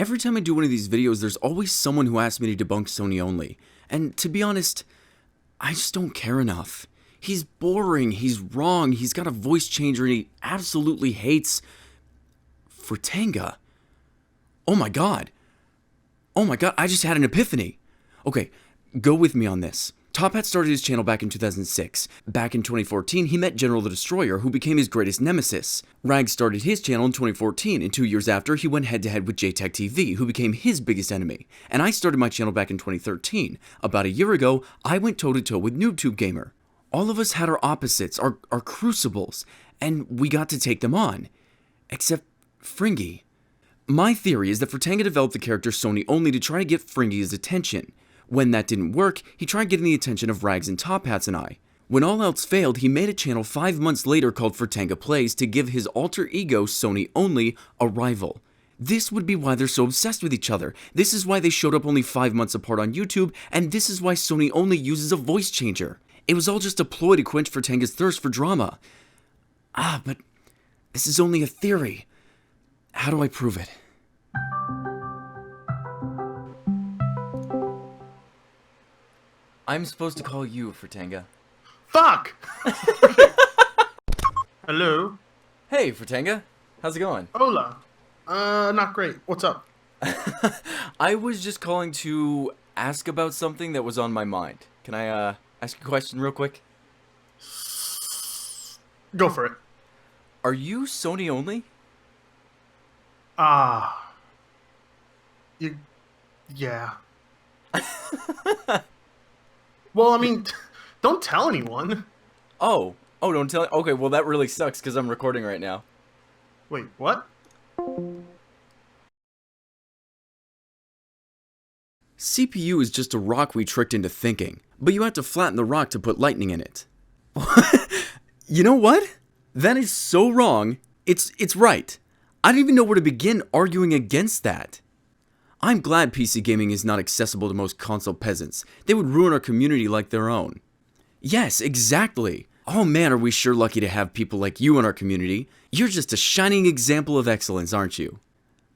Every time I do one of these videos, there's always someone who asks me to debunk Sony only. And to be honest, I just don't care enough. He's boring, he's wrong, he's got a voice changer, and he absolutely hates Frutanga. Oh my god, I just had an epiphany. Okay, go with me on this. Top Hat started his channel back in 2006. Back in 2014, he met General the Destroyer, who became his greatest nemesis. Rag started his channel in 2014, and 2 years after, he went head-to-head with JTech TV, who became his biggest enemy. And I started my channel back in 2013. About a year ago, I went toe-to-toe with NoobTube Gamer. All of us had our opposites, our crucibles, and we got to take them on. Except Fringy. My theory is that Frutanga developed the character Sony only to try to get Fringy's attention. When that didn't work, he tried getting the attention of Rags and Top Hats and I. When all else failed, he made a channel 5 months later called Frutanga Plays to give his alter ego, Sony Only, a rival. This would be why they're so obsessed with each other. This is why they showed up only 5 months apart on YouTube, and this is why Sony Only uses a voice changer. It was all just a ploy to quench Frutanga's thirst for drama. But this is only a theory. How do I prove it? I'm supposed to call you, Frutanga. Fuck! Hello? Hey, Frutanga. How's it going? Hola. Not great. What's up? I was just calling to ask about something that was on my mind. Can I, ask a question real quick? Go for it. Are you Sony only? Yeah. Well, I mean, don't tell anyone. Oh, don't tell. Okay, well that really sucks because I'm recording right now. Wait, what? CPU is just a rock we tricked into thinking, but you have to flatten the rock to put lightning in it. You know what? That is so wrong. It's right. I don't even know where to begin arguing against that. I'm glad PC gaming is not accessible to most console peasants. They would ruin our community like their own. Yes, exactly. Oh man, are we sure lucky to have people like you in our community. You're just a shining example of excellence, aren't you?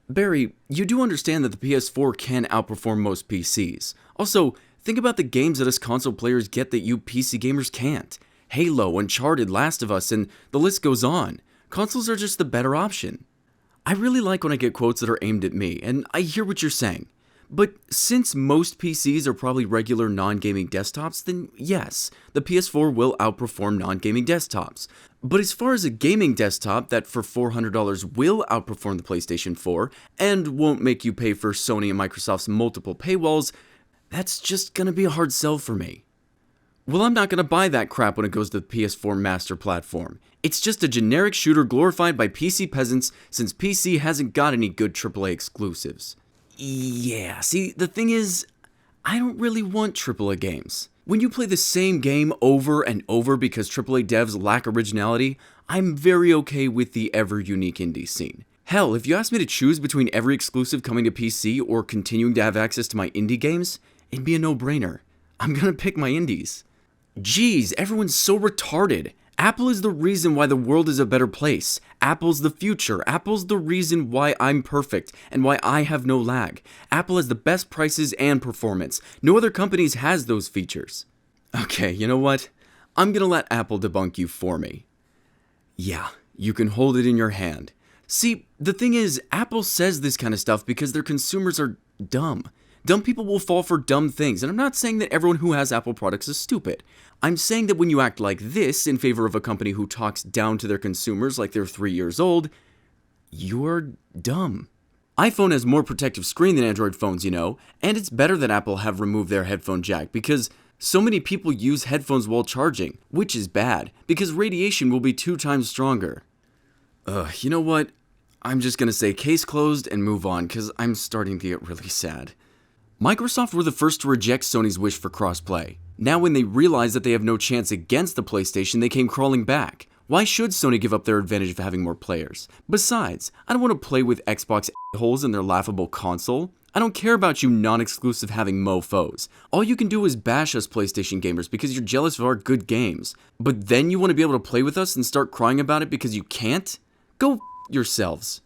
Barry, you do understand that the PS4 can outperform most PCs. Also, think about the games that us console players get that you PC gamers can't. Halo, Uncharted, Last of Us, and the list goes on. Consoles are just the better option. I really like when I get quotes that are aimed at me, and I hear what you're saying. But since most PCs are probably regular non-gaming desktops, then yes, the PS4 will outperform non-gaming desktops. But as far as a gaming desktop that for $400 will outperform the PlayStation 4, and won't make you pay for Sony and Microsoft's multiple paywalls, that's just gonna be a hard sell for me. Well, I'm not gonna buy that crap when it goes to the PS4 master platform. It's just a generic shooter glorified by PC peasants since PC hasn't got any good AAA exclusives. Yeah, see, the thing is, I don't really want AAA games. When you play the same game over and over because AAA devs lack originality, I'm very okay with the ever-unique indie scene. Hell, if you asked me to choose between every exclusive coming to PC or continuing to have access to my indie games, it'd be a no-brainer. I'm gonna pick my indies. Jeez, everyone's so retarded. Apple is the reason why the world is a better place. Apple's the future. Apple's the reason why I'm perfect and why I have no lag. Apple has the best prices and performance. No other companies has those features. Okay, you know what? I'm gonna let Apple debunk you for me. Yeah, you can hold it in your hand. See, the thing is, Apple says this kind of stuff because their consumers are dumb. Dumb people will fall for dumb things, and I'm not saying that everyone who has Apple products is stupid. I'm saying that when you act like this in favor of a company who talks down to their consumers like they're 3 years old, you're dumb. iPhone has more protective screen than Android phones, you know, and it's better that Apple have removed their headphone jack because so many people use headphones while charging, which is bad, because radiation will be 2 times stronger. You know what? I'm just gonna say case closed and move on, because I'm starting to get really sad. Microsoft were the first to reject Sony's wish for crossplay. Now when they realized that they have no chance against the PlayStation, they came crawling back. Why should Sony give up their advantage of having more players? Besides, I don't want to play with Xbox holes in their laughable console. I don't care about you non-exclusive having mofos. All you can do is bash us PlayStation gamers because you're jealous of our good games. But then you want to be able to play with us and start crying about it because you can't? Go yourselves.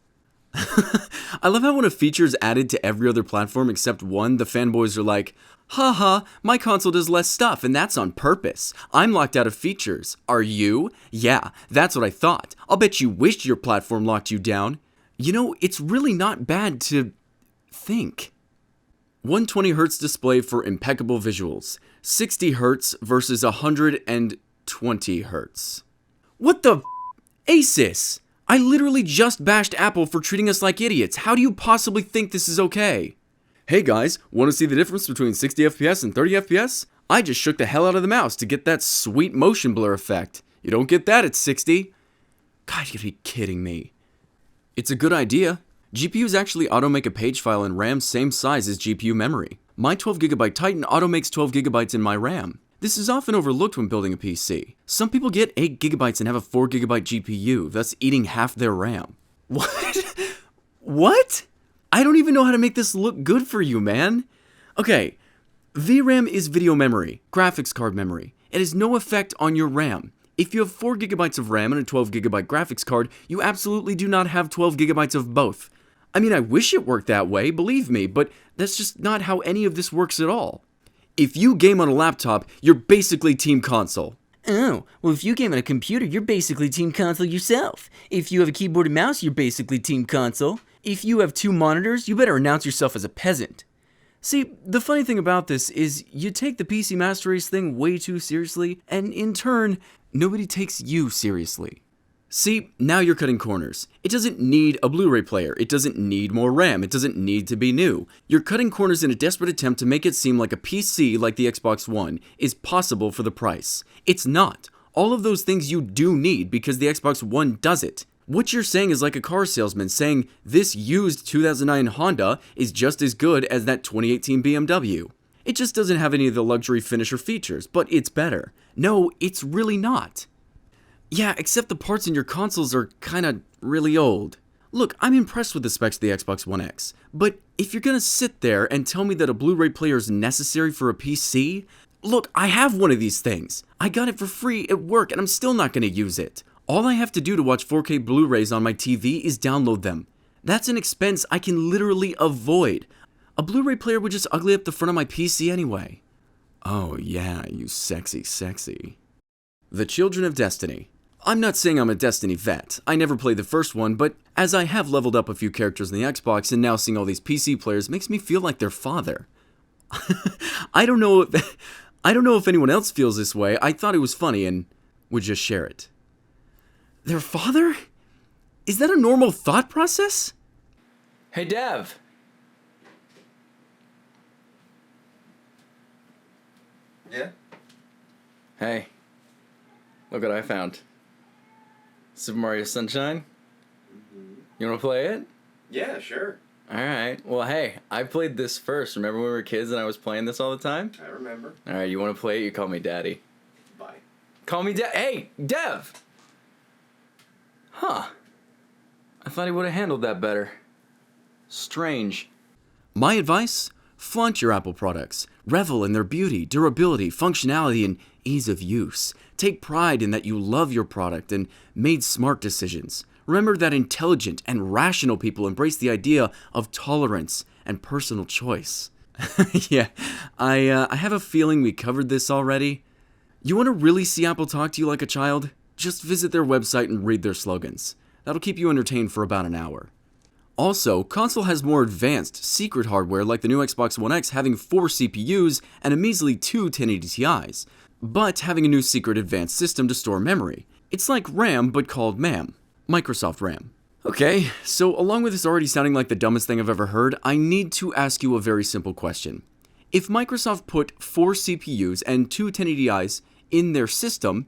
I love how when a feature is added to every other platform except one, the fanboys are like, haha, my console does less stuff, and that's on purpose. I'm locked out of features. Are you? Yeah, that's what I thought. I'll bet you wished your platform locked you down. You know, it's really not bad to think. 120Hz display for impeccable visuals. 60Hz versus 120Hz. What the Asus? I literally just bashed Apple for treating us like idiots. How do you possibly think this is okay? Hey guys, want to see the difference between 60 FPS and 30 FPS? I just shook the hell out of the mouse to get that sweet motion blur effect. You don't get that at 60. God, you gotta be kidding me. It's a good idea. GPUs actually auto-make a page file in RAM same size as GPU memory. My 12GB Titan auto-makes 12GB in my RAM. This is often overlooked when building a PC. Some people get 8GB and have a 4GB GPU, thus eating half their RAM. What? What? I don't even know how to make this look good for you, man. Okay, VRAM is video memory, graphics card memory. It has no effect on your RAM. If you have 4GB of RAM and a 12GB graphics card, you absolutely do not have 12GB of both. I mean, I wish it worked that way, believe me, but that's just not how any of this works at all. If you game on a laptop, you're basically Team Console. Oh, well if you game on a computer, you're basically Team Console yourself. If you have a keyboard and mouse, you're basically Team Console. If you have 2 monitors, you better announce yourself as a peasant. See, the funny thing about this is you take the PC Master Race thing way too seriously, and in turn, nobody takes you seriously. See, now you're cutting corners. It doesn't need a Blu-ray player, it doesn't need more RAM, it doesn't need to be new. You're cutting corners in a desperate attempt to make it seem like a PC like the Xbox One is possible for the price. It's not. All of those things you do need because the Xbox One does it. What you're saying is like a car salesman saying this used 2009 Honda is just as good as that 2018 BMW. It just doesn't have any of the luxury finish or features, but it's better. No, it's really not. Yeah, except the parts in your consoles are kinda really old. Look, I'm impressed with the specs of the Xbox One X, but if you're gonna sit there and tell me that a Blu-ray player is necessary for a PC, look, I have one of these things. I got it for free at work and I'm still not gonna use it. All I have to do to watch 4K Blu-rays on my TV is download them. That's an expense I can literally avoid. A Blu-ray player would just ugly up the front of my PC anyway. Oh yeah, you sexy. The Children of Destiny. I'm not saying I'm a Destiny vet. I never played the first one, but as I have leveled up a few characters in the Xbox and now seeing all these PC players makes me feel like their father. I don't know if anyone else feels this way. I thought it was funny and would just share it. Their father? Is that a normal thought process? Hey, Dev. Yeah? Hey. Look what I found. Super Mario Sunshine? You want to play it? Yeah, sure. Alright. Well, hey, I played this first. Remember when we were kids and I was playing this all the time? I remember. Alright, you want to play it? You call me Daddy. Bye. Call me Hey, Dev! Huh. I thought he would have handled that better. Strange. My advice? Flaunt your Apple products. Revel in their beauty, durability, functionality, and ease of use. Take pride in that you love your product and made smart decisions. Remember that intelligent and rational people embrace the idea of tolerance and personal choice. Yeah, I have a feeling we covered this already. You want to really see Apple talk to you like a child? Just visit their website and read their slogans. That'll keep you entertained for about an hour. Also, console has more advanced, secret hardware like the new Xbox One X having 4 CPUs and a measly 2 1080 Ti's, but having a new secret advanced system to store memory. It's like RAM, but called MAM. Microsoft RAM. Okay, so along with this already sounding like the dumbest thing I've ever heard, I need to ask you a very simple question. If Microsoft put 4 CPUs and 2 1080 Ti's in their system,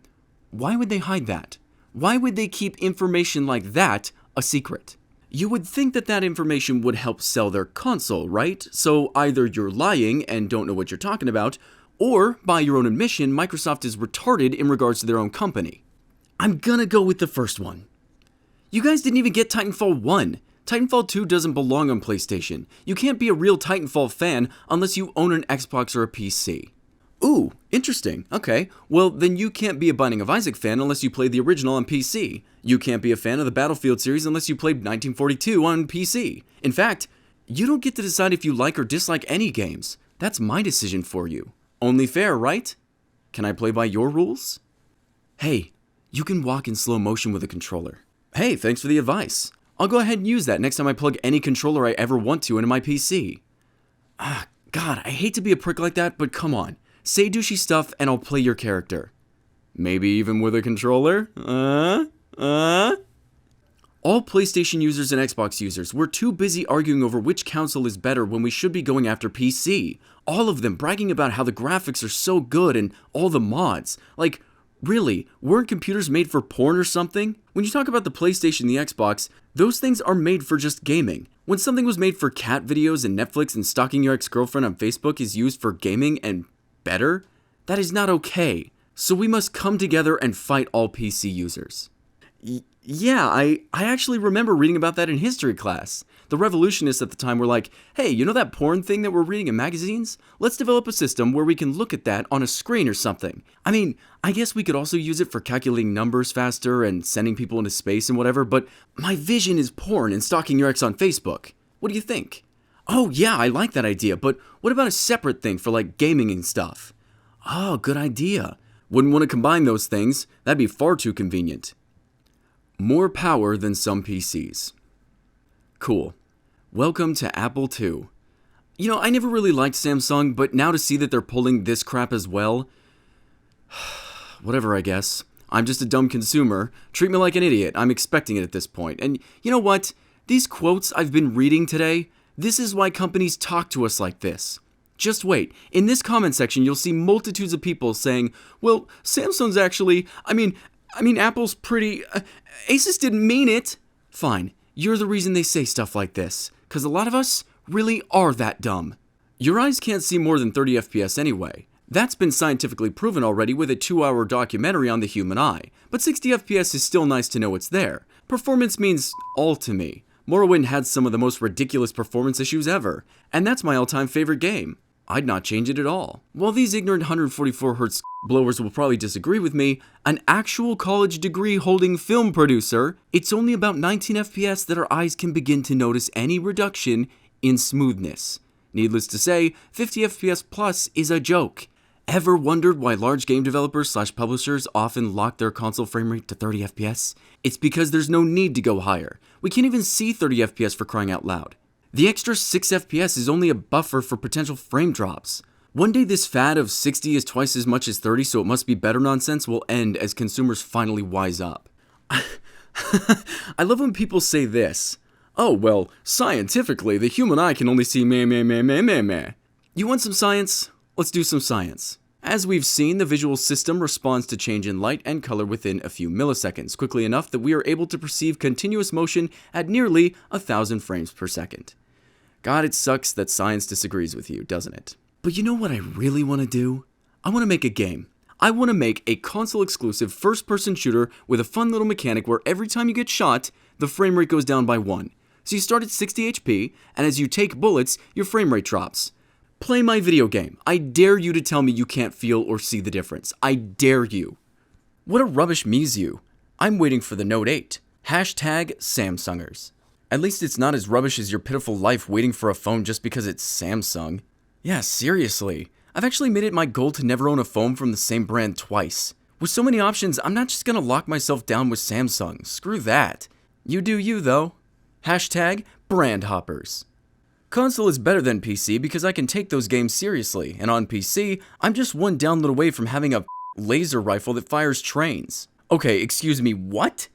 why would they hide that? Why would they keep information like that a secret? You would think that that information would help sell their console, right? So either you're lying and don't know what you're talking about, or by your own admission, Microsoft is retarded in regards to their own company. I'm gonna go with the first one. You guys didn't even get Titanfall 1. Titanfall 2 doesn't belong on PlayStation. You can't be a real Titanfall fan unless you own an Xbox or a PC. Ooh, interesting. Okay. Well, then you can't be a Binding of Isaac fan unless you played the original on PC. You can't be a fan of the Battlefield series unless you played 1942 on PC. In fact, you don't get to decide if you like or dislike any games. That's my decision for you. Only fair, right? Can I play by your rules? Hey, you can walk in slow motion with a controller. Hey, thanks for the advice. I'll go ahead and use that next time I plug any controller I ever want to into my PC. God, I hate to be a prick like that, but come on. Say douchey stuff and I'll play your character. Maybe even with a controller? All PlayStation users and Xbox users, we're too busy arguing over which console is better when we should be going after PC. All of them bragging about how the graphics are so good and all the mods. Like, really, weren't computers made for porn or something? When you talk about the PlayStation and the Xbox, those things are made for just gaming. When something was made for cat videos and Netflix and stalking your ex-girlfriend on Facebook is used for gaming and better, that is not okay. So we must come together and fight all PC users. Yeah, I actually remember reading about that in history class. The revolutionists at the time were like, hey, you know that porn thing that we're reading in magazines? Let's develop a system where we can look at that on a screen or something. I mean, I guess we could also use it for calculating numbers faster and sending people into space and whatever, but my vision is porn and stalking your ex on Facebook. What do you think? Oh yeah, I like that idea, but what about a separate thing for like gaming and stuff? Oh, good idea. Wouldn't want to combine those things. That'd be far too convenient. More power than some PCs. Cool. Welcome to Apple II. You know, I never really liked Samsung, but now to see that they're pulling this crap as well, whatever I guess. I'm just a dumb consumer. Treat me like an idiot. I'm expecting it at this point. And you know what? These quotes I've been reading today, this is why companies talk to us like this. Just wait. In this comment section, you'll see multitudes of people saying, well, Samsung's actually, I mean, Apple's pretty, Asus didn't mean it. Fine. You're the reason they say stuff like this, because a lot of us really are that dumb. Your eyes can't see more than 30 FPS anyway. That's been scientifically proven already with a 2-hour documentary on the human eye, but 60 FPS is still nice to know it's there. Performance means all to me. Morrowind had some of the most ridiculous performance issues ever, and that's my all-time favorite game. I'd not change it at all. While these ignorant 144Hz blowers will probably disagree with me, an actual college degree holding film producer, it's only about 19 FPS that our eyes can begin to notice any reduction in smoothness. Needless to say, 50 FPS plus is a joke. Ever wondered why large game developers / publishers often lock their console frame rate to 30 FPS? It's because there's no need to go higher. We can't even see 30 FPS for crying out loud. The extra 6 FPS is only a buffer for potential frame drops. One day this fad of 60 is twice as much as 30, so it must be better nonsense will end as consumers finally wise up. I love when people say this. Oh, well, scientifically, the human eye can only see meh. You want some science? Let's do some science. As we've seen, the visual system responds to change in light and color within a few milliseconds, quickly enough that we are able to perceive continuous motion at nearly 1,000 frames per second. God, it sucks that science disagrees with you, doesn't it? But you know what I really want to do? I want to make a game. I want to make a console-exclusive first-person shooter with a fun little mechanic where every time you get shot, the frame rate goes down by 1. So you start at 60 HP, and as you take bullets, your frame rate drops. Play my video game. I dare you to tell me you can't feel or see the difference. I dare you. What a rubbish Mizu. I'm waiting for the Note 8. Hashtag Samsungers. At least it's not as rubbish as your pitiful life waiting for a phone just because it's Samsung. Yeah, seriously. I've actually made it my goal to never own a phone from the same brand twice. With so many options, I'm not just gonna lock myself down with Samsung. Screw that. You do you, though. Hashtag brand hoppers. Console is better than PC because I can take those games seriously, and on PC, I'm just one download away from having a laser rifle that fires trains. Okay, excuse me, what?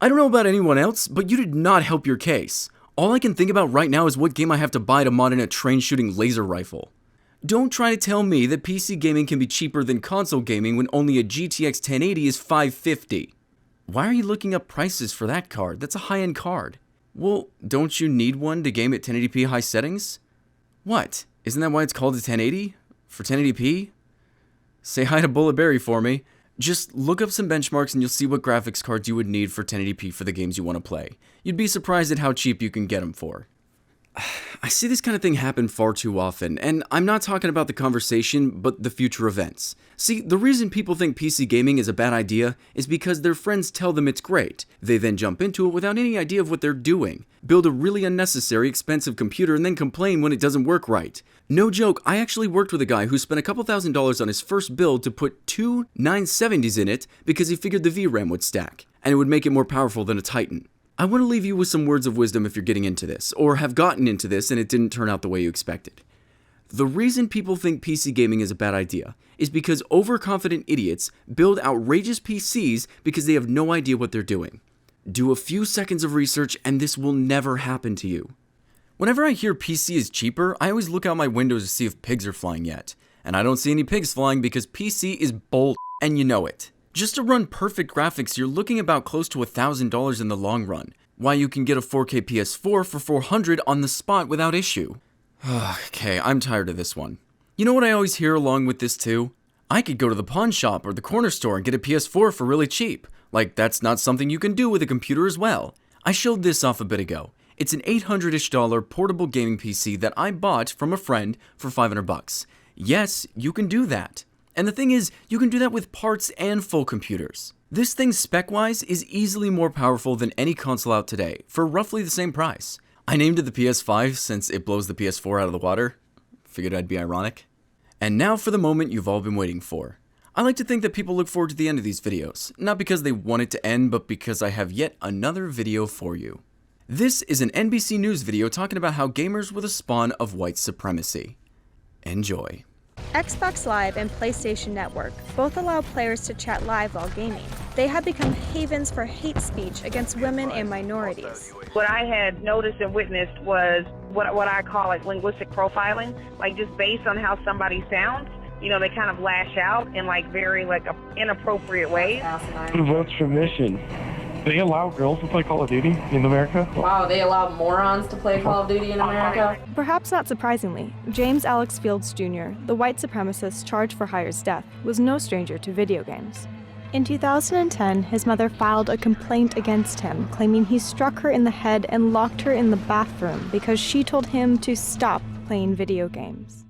I don't know about anyone else, but you did not help your case. All I can think about right now is what game I have to buy to mod in a train-shooting laser rifle. Don't try to tell me that PC gaming can be cheaper than console gaming when only a GTX 1080 is $550. Why are you looking up prices for that card? That's a high-end card. Well, don't you need one to game at 1080p high settings? What? Isn't that why it's called a 1080? For 1080p? Say hi to Bulletbarry for me. Just look up some benchmarks and you'll see what graphics cards you would need for 1080p for the games you want to play. You'd be surprised at how cheap you can get them for. I see this kind of thing happen far too often, and I'm not talking about the conversation, but the future events. See, the reason people think PC gaming is a bad idea is because their friends tell them it's great. They then jump into it without any idea of what they're doing, build a really unnecessary, expensive computer, and then complain when it doesn't work right. No joke, I actually worked with a guy who spent a couple $1,000s on his first build to put two 970s in it because he figured the VRAM would stack, and it would make it more powerful than a Titan. I want to leave you with some words of wisdom if you're getting into this, or have gotten into this and it didn't turn out the way you expected. The reason people think PC gaming is a bad idea is because overconfident idiots build outrageous PCs because they have no idea what they're doing. Do a few seconds of research and this will never happen to you. Whenever I hear PC is cheaper, I always look out my windows to see if pigs are flying yet. And I don't see any pigs flying because PC is bull and you know it. Just to run perfect graphics, you're looking about close to $1,000 in the long run, while you can get a 4K PS4 for $400 on the spot without issue. Okay, I'm tired of this one. You know what I always hear along with this too? I could go to the pawn shop or the corner store and get a PS4 for really cheap. Like, that's not something you can do with a computer as well. I showed this off a bit ago. It's an $800-ish portable gaming PC that I bought from a friend for $500. Yes, you can do that. And the thing is, you can do that with parts and full computers. This thing spec-wise is easily more powerful than any console out today, for roughly the same price. I named it the PS5 since it blows the PS4 out of the water. Figured I'd be ironic. And now for the moment you've all been waiting for. I like to think that people look forward to the end of these videos, not because they want it to end, but because I have yet another video for you. This is an NBC News video talking about how gamers were the spawn of white supremacy. Enjoy. Xbox Live and PlayStation Network both allow players to chat live while gaming. They have become havens for hate speech against women and minorities. What I had noticed and witnessed was what I call like linguistic profiling, like just based on how somebody sounds, you know, they kind of lash out in like very like inappropriate ways. Who votes for mission? They allow girls to play Call of Duty in America? Wow, they allow morons to play Call of Duty in America? Perhaps not surprisingly, James Alex Fields Jr., the white supremacist charged for Hire's death, was no stranger to video games. In 2010, his mother filed a complaint against him, claiming he struck her in the head and locked her in the bathroom because she told him to stop playing video games.